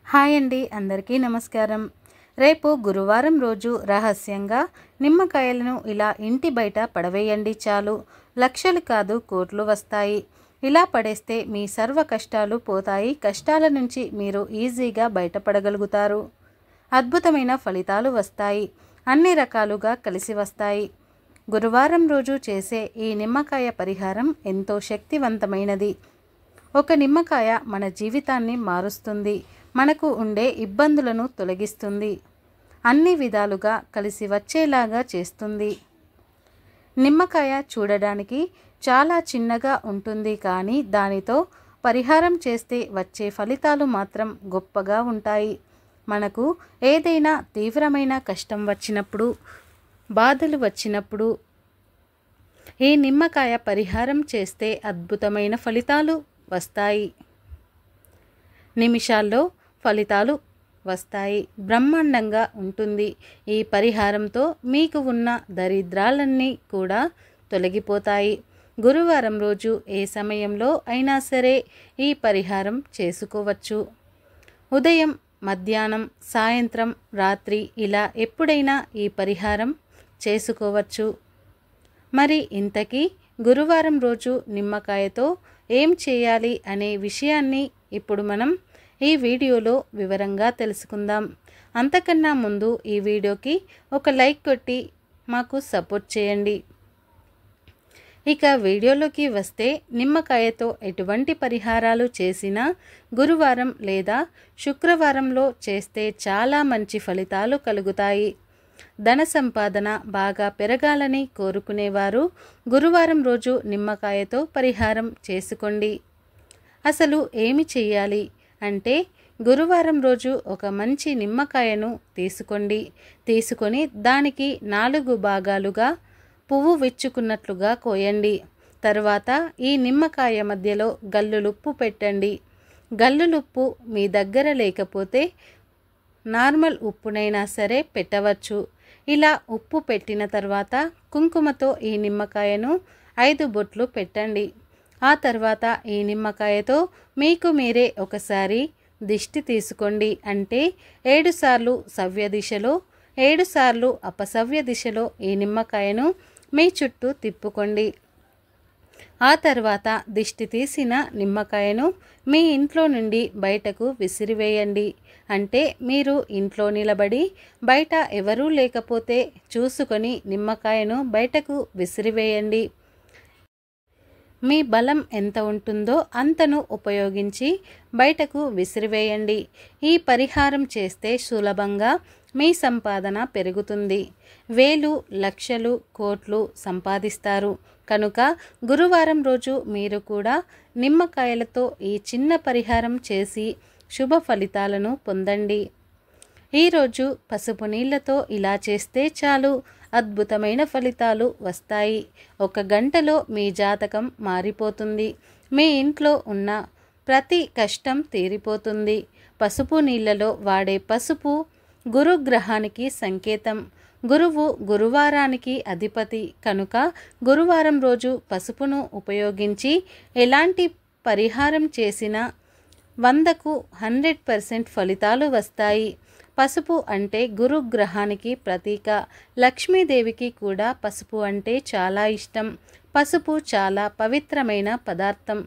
Hi అండి, అందరికీ నమస్కారం. రేపు గురువారం రోజు రహస్యంగా నిమ్మకాయలను ఇలా ఇంటి బయట పడవేయండి. చాలు, లక్షలు కాదు కోట్లు వస్తాయి. ఇలా పడేస్తే మీ సర్వ కష్టాలు పోతాయి. కష్టాల నుంచి మీరు ఈజీగా బయటపడగలుగుతారు. అద్భుతమైన ఫలితాలు వస్తాయి. అన్ని రకాలుగా కలిసి వస్తాయి. గురువారం రోజు చేసే ఈ నిమ్మకాయ పరిహారం ఎంతో శక్తివంతమైనది. ఒక నిమ్మకాయ మన జీవితాన్ని మారుస్తుంది. మనకు ఉండే ఇబ్బందులను తొలగిస్తుంది. అన్ని విధాలుగా కలిసి వచ్చేలాగా చేస్తుంది. నిమ్మకాయ చూడడానికి చాలా చిన్నగా ఉంటుంది, కానీ దానితో పరిహారం చేస్తే వచ్చే ఫలితాలు మాత్రం గొప్పగా ఉంటాయి. మనకు ఏదైనా తీవ్రమైన కష్టం వచ్చినప్పుడు, బాధలు వచ్చినప్పుడు ఈ నిమ్మకాయ పరిహారం చేస్తే అద్భుతమైన ఫలితాలు వస్తాయి. నిమిషాల్లో ఫలితాలు వస్తాయి. బ్రహ్మాండంగా ఉంటుంది. ఈ పరిహారంతో మీకు ఉన్న దరిద్రాలన్నీ కూడా తొలగిపోతాయి. గురువారం రోజు ఏ సమయంలో అయినా సరే ఈ పరిహారం చేసుకోవచ్చు. ఉదయం, మధ్యాహ్నం, సాయంత్రం, రాత్రి ఇలా ఎప్పుడైనా ఈ పరిహారం చేసుకోవచ్చు. మరి ఇంతకీ గురువారం రోజు నిమ్మకాయతో ఏం చేయాలి అనే విషయాన్ని ఇప్పుడు మనం ఈ వీడియోలో వివరంగా తెలుసుకుందాం. అంతకన్నా ముందు ఈ వీడియోకి ఒక లైక్ కొట్టి మాకు సపోర్ట్ చేయండి. ఇక వీడియోలోకి వస్తే, నిమ్మకాయతో ఎటువంటి పరిహారాలు చేసినా గురువారం లేదా శుక్రవారంలో చేస్తే చాలా మంచి ఫలితాలు కలుగుతాయి. ధన సంపాదన బాగా పెరగాలని కోరుకునేవారు గురువారం రోజు నిమ్మకాయతో పరిహారం చేసుకోండి. అసలు ఏమి చెయ్యాలి అంటే, గురువారం రోజు ఒక మంచి నిమ్మకాయను తీసుకొని దానికి 4 భాగాలుగా పువ్వు విచ్చుకున్నట్లుగా కోయండి. తర్వాత ఈ నిమ్మకాయ మధ్యలో గల్లులుప్పు పెట్టండి. గల్లులుప్పు మీ దగ్గర లేకపోతే నార్మల్ ఉప్పునైనా సరే పెట్టవచ్చు. ఇలా ఉప్పు పెట్టిన తర్వాత కుంకుమతో ఈ నిమ్మకాయను 5 బొట్లు పెట్టండి. ఆ తర్వాత ఈ నిమ్మకాయతో మీకు మీరే ఒకసారి దిష్టి తీసుకోండి. అంటే 7 సార్లు సవ్య దిశలో, 7 సార్లు అపసవ్య దిశలో ఈ నిమ్మకాయను మీ చుట్టూ తిప్పుకోండి. ఆ తర్వాత దిష్టి తీసిన నిమ్మకాయను మీ ఇంట్లో నుండి బయటకు విసిరివేయండి. అంటే మీరు ఇంట్లో నిలబడి బయట ఎవరూ లేకపోతే చూసుకొని నిమ్మకాయను బయటకు విసిరివేయండి. మీ బలం ఎంత ఉంటుందో అంతను ఉపయోగించి బయటకు విసిరివేయండి. ఈ పరిహారం చేస్తే సులభంగా మీ సంపాదన పెరుగుతుంది. వేలు, లక్షలు, కోట్లు సంపాదిస్తారు. కనుక గురువారం రోజు మీరు కూడా నిమ్మకాయలతో ఈ చిన్న పరిహారం చేసి శుభ ఫలితాలను పొందండి. ఈరోజు పసుపు నీళ్లతో ఇలా చేస్తే చాలు, అద్భుతమైన ఫలితాలు వస్తాయి. 1 గంటలో మీ జాతకం మారిపోతుంది. మీ ఇంట్లో ఉన్న ప్రతి కష్టం తీరిపోతుంది. పసుపు నీళ్లలో వాడే పసుపు గురుగ్రహానికి సంకేతం. గురువు గురువారానికి అధిపతి. కనుక గురువారం రోజు పసుపును ఉపయోగించి ఎలాంటి పరిహారం చేసినా 100కు 100% ఫలితాలు వస్తాయి. పసుపు అంటే గురుగ్రహానికి ప్రతీక. లక్ష్మీదేవికి కూడా పసుపు అంటే చాలా ఇష్టం. పసుపు చాలా పవిత్రమైన పదార్థం.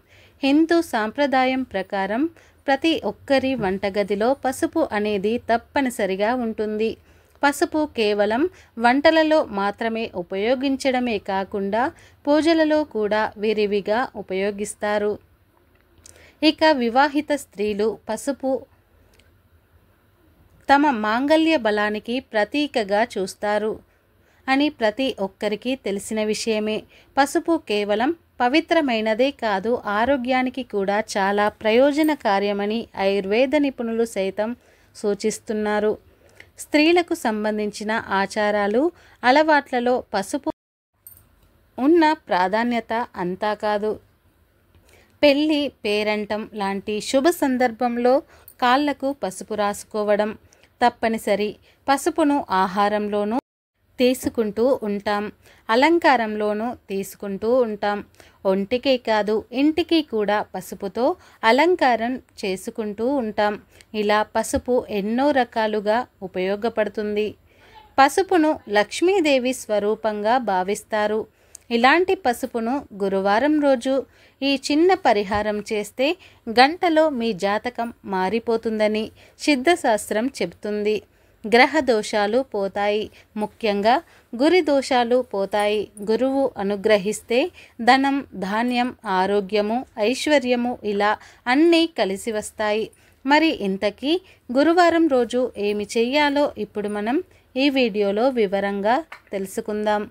హిందూ సాంప్రదాయం ప్రకారం ప్రతి ఒక్కరి వంటగదిలో పసుపు అనేది తప్పనిసరిగా ఉంటుంది. పసుపు కేవలం వంటలలో మాత్రమే ఉపయోగించడమే కాకుండా పూజలలో కూడా విరివిగా ఉపయోగిస్తారు. ఇక వివాహిత స్త్రీలు పసుపు తమ మాంగళ్య బలానికి ప్రతీకగా చూస్తారు అని ప్రతి ఒక్కరికి తెలిసిన విషయమే. పసుపు కేవలం పవిత్రమైనదే కాదు, ఆరోగ్యానికి కూడా చాలా ప్రయోజనకార్యమని ఆయుర్వేద నిపుణులు సైతం సూచిస్తున్నారు. స్త్రీలకు సంబంధించిన ఆచారాలు, అలవాట్లలో పసుపు ఉన్న ప్రాధాన్యత అంతా కాదు. పెళ్ళి, పేరంటం లాంటి శుభ సందర్భంలో కాళ్లకు పసుపు రాసుకోవడం తప్పనిసరి. పసుపును ఆహారంలోనూ తీసుకుంటూ ఉంటాం, అలంకారంలోనూ తీసుకుంటూ ఉంటాం. ఒంటికే కాదు ఇంటికి కూడా పసుపుతో అలంకారం చేసుకుంటూ ఉంటాం. ఇలా పసుపు ఎన్నో రకాలుగా ఉపయోగపడుతుంది. పసుపును లక్ష్మీదేవి స్వరూపంగా భావిస్తారు. ఇలాంటి పసుపును గురువారం రోజు ఈ చిన్న పరిహారం చేస్తే గంటలో మీ జాతకం మారిపోతుందని సిద్ధశాస్త్రం చెబుతుంది. గ్రహ దోషాలు పోతాయి, ముఖ్యంగా గురి దోషాలు పోతాయి. గురువు అనుగ్రహిస్తే ధనం, ధాన్యం, ఆరోగ్యము, ఐశ్వర్యము ఇలా అన్నీ కలిసి వస్తాయి. మరి ఇంతకీ గురువారం రోజు ఏమి చెయ్యాలో ఇప్పుడు మనం ఈ వీడియోలో వివరంగా తెలుసుకుందాం.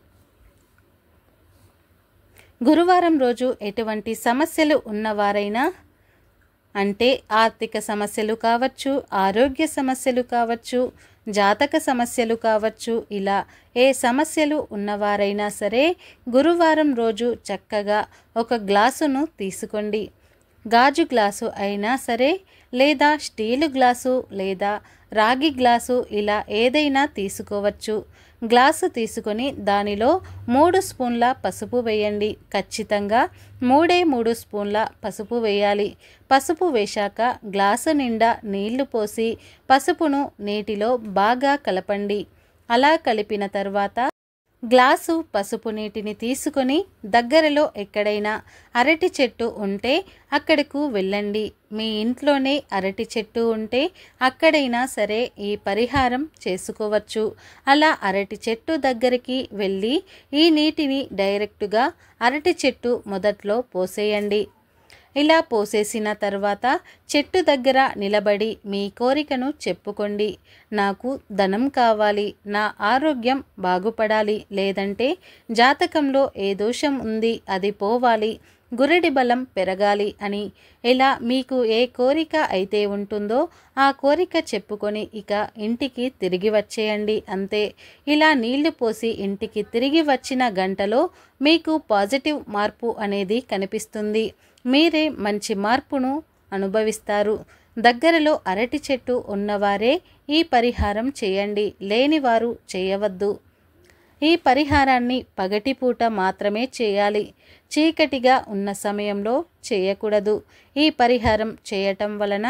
గురువారం రోజు ఎటువంటి సమస్యలు ఉన్నవారైనా, అంటే ఆర్థిక సమస్యలు కావచ్చు, ఆరోగ్య సమస్యలు కావచ్చు, జాతక సమస్యలు కావచ్చు, ఇలా ఏ సమస్యలు ఉన్నవారైనా సరే గురువారం రోజు చక్కగా ఒక గ్లాసును తీసుకోండి. గాజు గ్లాసు అయినా సరే, లేదా స్టీలు గ్లాసు, లేదా రాగి గ్లాసు, ఇలా ఏదైనా తీసుకోవచ్చు. గ్లాసు తీసుకొని దానిలో 3 స్పూన్ల పసుపు వేయండి. ఖచ్చితంగా 3 స్పూన్ల పసుపు వేయాలి. పసుపు వేశాక గ్లాసు నిండా నీళ్లు పోసి పసుపును నీటిలో బాగా కలపండి. అలా కలిపిన తర్వాత గ్లాసు పసుపు నీటిని తీసుకొని దగ్గరలో ఎక్కడైనా అరటి చెట్టు ఉంటే అక్కడకు వెళ్ళండి. మీ ఇంట్లోనే అరటి చెట్టు ఉంటే అక్కడైనా సరే ఈ పరిహారం చేసుకోవచ్చు. అలా అరటి చెట్టు దగ్గరికి వెళ్ళి ఈ నీటిని డైరెక్టుగా అరటి చెట్టు మొదట్లో పోసేయండి. ఇలా పోసేసిన తర్వాత చెట్టు దగ్గర నిలబడి మీ కోరికను చెప్పుకోండి. నాకు ధనం కావాలి, నా ఆరోగ్యం బాగుపడాలి, లేదంటే జాతకంలో ఏ దోషం ఉంది అది పోవాలి, గురడి బలం పెరగాలి అని ఇలా మీకు ఏ కోరిక అయితే ఉంటుందో ఆ కోరిక చెప్పుకొని ఇక ఇంటికి తిరిగి వచ్చేయండి. అంతే. ఇలా నీళ్లు పోసి ఇంటికి తిరిగి వచ్చిన గంటలో మీకు పాజిటివ్ మార్పు అనేది కనిపిస్తుంది. మీరే మంచి మార్పును అనుభవిస్తారు. దగ్గరలో అరటి చెట్టు ఉన్నవారే ఈ పరిహారం చేయండి, లేనివారు చేయవద్దు. ఈ పరిహారాన్ని పగటిపూట మాత్రమే చేయాలి, చీకటిగా ఉన్న సమయంలో చేయకూడదు. ఈ పరిహారం చేయటం వలన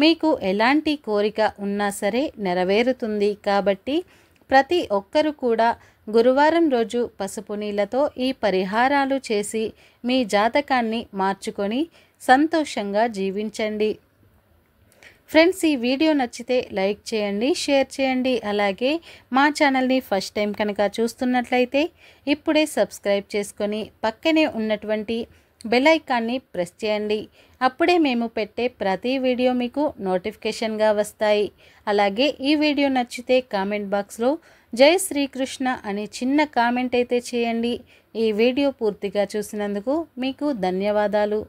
మీకు ఎలాంటి కోరిక ఉన్నా సరే నెరవేరుతుంది. కాబట్టి ప్రతి ఒక్కరూ కూడా గురువారం రోజు పసుపు నీళ్ళతో ఈ పరిహారాలు చేసి మీ జాతకాన్ని మార్చుకొని సంతోషంగా జీవించండి. ఫ్రెండ్స్, ఈ వీడియో నచ్చితే లైక్ చేయండి, షేర్ చేయండి. అలాగే మా ఛానల్ని ఫస్ట్ టైం కనుక చూస్తున్నట్లయితే ఇప్పుడే సబ్స్క్రైబ్ చేసుకొని పక్కనే ఉన్నటువంటి బెల్ ఐకాన్ని ప్రెస్ చేయండి. అప్పుడే మేము పెట్టే ప్రతి వీడియో మీకు నోటిఫికేషన్గా వస్తాయి. అలాగే ఈ వీడియో నచ్చితే కామెంట్ బాక్స్లో జై శ్రీకృష్ణ అని చిన్న కామెంట్ అయితే చేయండి. ఈ వీడియో పూర్తిగా చూసినందుకు మీకు ధన్యవాదాలు.